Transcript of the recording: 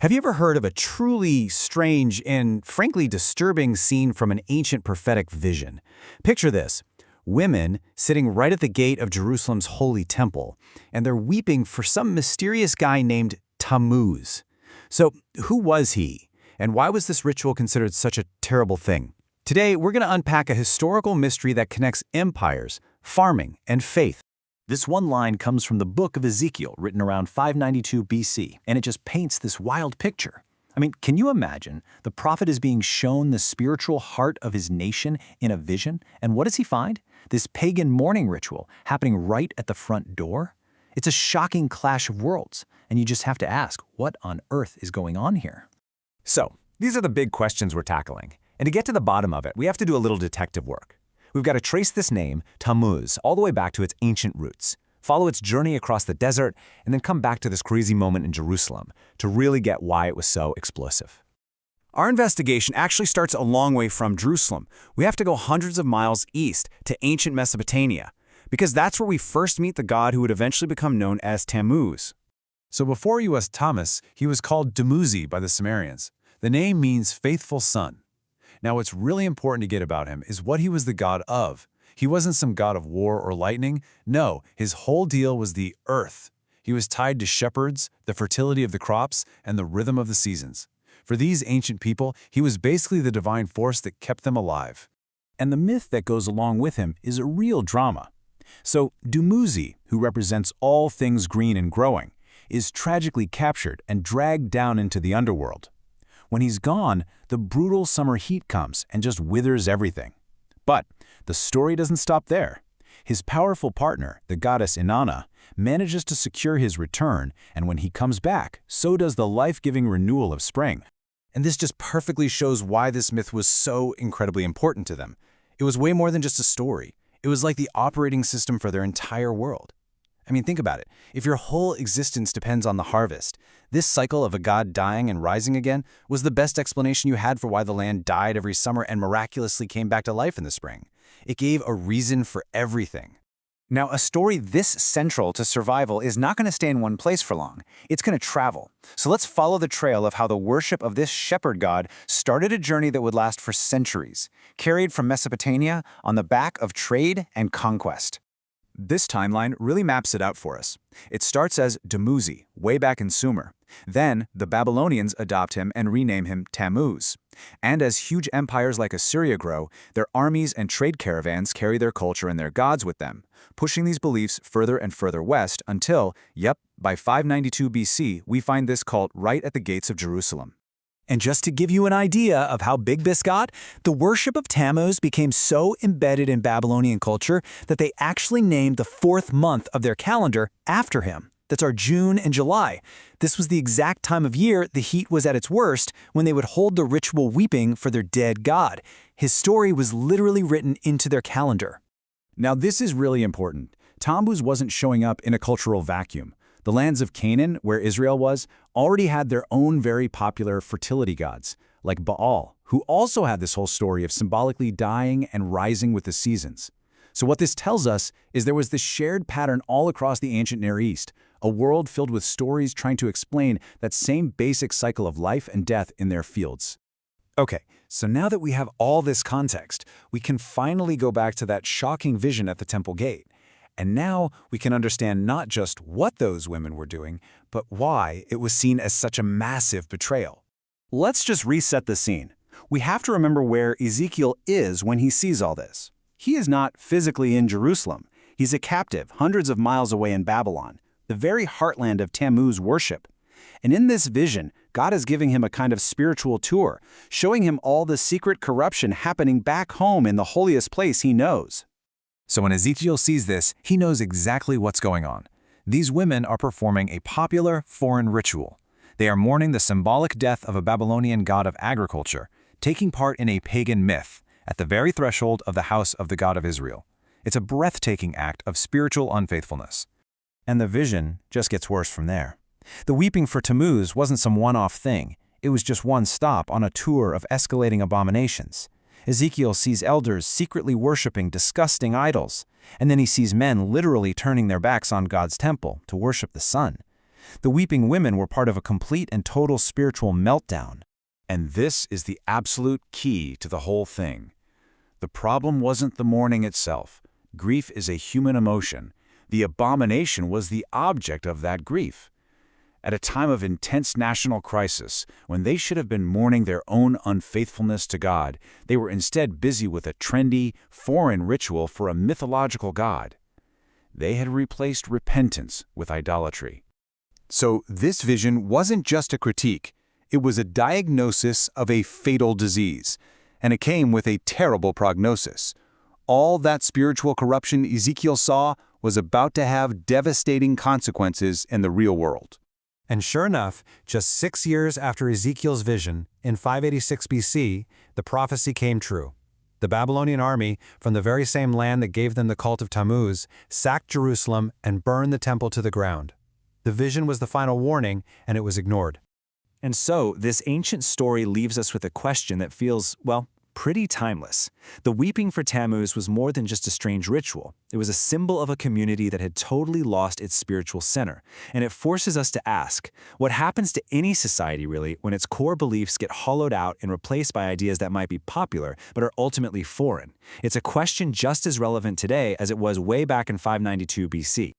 Have you ever heard of a truly strange and frankly disturbing scene from an ancient prophetic vision? Picture this. Women sitting right at the gate of Jerusalem's holy temple, and they're weeping for some mysterious guy named Tammuz. So, who was he? And why was this ritual considered such a terrible thing? Today, we're going to unpack a historical mystery that connects empires, farming, and faith. This one line comes from the book of Ezekiel, written around 592 BC, and it just paints this wild picture. I mean, can you imagine? The prophet is being shown the spiritual heart of his nation in a vision, and what does he find? This pagan mourning ritual happening right at the front door? It's a shocking clash of worlds, and you just have to ask, what on earth is going on here? So, these are the big questions we're tackling. And to get to the bottom of it, we have to do a little detective work. We've got to trace this name, Tammuz, all the way back to its ancient roots, follow its journey across the desert, and then come back to this crazy moment in Jerusalem to really get why it was so explosive. Our investigation actually starts a long way from Jerusalem. We have to go hundreds of miles east to ancient Mesopotamia, because that's where we first meet the god who would eventually become known as Tammuz. So before he was Thomas, he was called Dumuzi by the Sumerians. The name means faithful son. Now, what's really important to get about him is what he was the god of. He wasn't some god of war or lightning. No, his whole deal was the earth. He was tied to shepherds, the fertility of the crops, and the rhythm of the seasons. For these ancient people, he was basically the divine force that kept them alive. And the myth that goes along with him is a real drama. So Dumuzi, who represents all things green and growing, is tragically captured and dragged down into the underworld. When he's gone, the brutal summer heat comes and just withers everything. But the story doesn't stop there. His powerful partner, the goddess Inanna, manages to secure his return, and when he comes back, so does the life-giving renewal of spring. And this just perfectly shows why this myth was so incredibly important to them. It was way more than just a story. It was like the operating system for their entire world. I mean, think about it. If your whole existence depends on the harvest, this cycle of a god dying and rising again was the best explanation you had for why the land died every summer and miraculously came back to life in the spring. It gave a reason for everything. Now, a story this central to survival is not going to stay in one place for long. It's going to travel. So let's follow the trail of how the worship of this shepherd god started a journey that would last for centuries, carried from Mesopotamia on the back of trade and conquest. This timeline really maps it out for us. It starts as Dumuzi, way back in Sumer. Then, the Babylonians adopt him and rename him Tammuz. And as huge empires like Assyria grow, their armies and trade caravans carry their culture and their gods with them, pushing these beliefs further and further west until, by 592 BC, we find this cult right at the gates of Jerusalem. And just to give you an idea of how big this got, the worship of Tammuz became so embedded in Babylonian culture that they actually named the fourth month of their calendar after him. That's our June and July. This was the exact time of year the heat was at its worst when they would hold the ritual weeping for their dead god. His story was literally written into their calendar. Now, this is really important. Tammuz wasn't showing up in a cultural vacuum. The lands of Canaan, where Israel was, already had their own very popular fertility gods, like Baal, who also had this whole story of symbolically dying and rising with the seasons. So what this tells us is there was this shared pattern all across the ancient Near East, a world filled with stories trying to explain that same basic cycle of life and death in their fields. Okay, so now that we have all this context, we can finally go back to that shocking vision at the temple gate. And now we can understand not just what those women were doing, but why it was seen as such a massive betrayal. Let's just reset the scene. We have to remember where Ezekiel is when he sees all this. He is not physically in Jerusalem. He's a captive hundreds of miles away in Babylon, the very heartland of Tammuz worship. And in this vision, God is giving him a kind of spiritual tour, showing him all the secret corruption happening back home in the holiest place he knows. So when Ezekiel sees this, he knows exactly what's going on. These women are performing a popular foreign ritual. They are mourning the symbolic death of a Babylonian god of agriculture, taking part in a pagan myth at the very threshold of the house of the God of Israel. It's a breathtaking act of spiritual unfaithfulness. And the vision just gets worse from there. The weeping for Tammuz wasn't some one-off thing. It was just one stop on a tour of escalating abominations. Ezekiel sees elders secretly worshiping disgusting idols, and then he sees men literally turning their backs on God's temple to worship the sun. The weeping women were part of a complete and total spiritual meltdown. And this is the absolute key to the whole thing. The problem wasn't the mourning itself. Grief is a human emotion. The abomination was the object of that grief. At a time of intense national crisis, when they should have been mourning their own unfaithfulness to God, they were instead busy with a trendy, foreign ritual for a mythological god. They had replaced repentance with idolatry. So this vision wasn't just a critique. It was a diagnosis of a fatal disease, and it came with a terrible prognosis. All that spiritual corruption Ezekiel saw was about to have devastating consequences in the real world. And sure enough, just 6 years after Ezekiel's vision, in 586 BC, the prophecy came true. The Babylonian army, from the very same land that gave them the cult of Tammuz, sacked Jerusalem and burned the temple to the ground. The vision was the final warning, and it was ignored. And so, this ancient story leaves us with a question that feels, well, pretty timeless. The weeping for Tammuz was more than just a strange ritual. It was a symbol of a community that had totally lost its spiritual center. And it forces us to ask, what happens to any society, really, when its core beliefs get hollowed out and replaced by ideas that might be popular, but are ultimately foreign? It's a question just as relevant today as it was way back in 592 BC.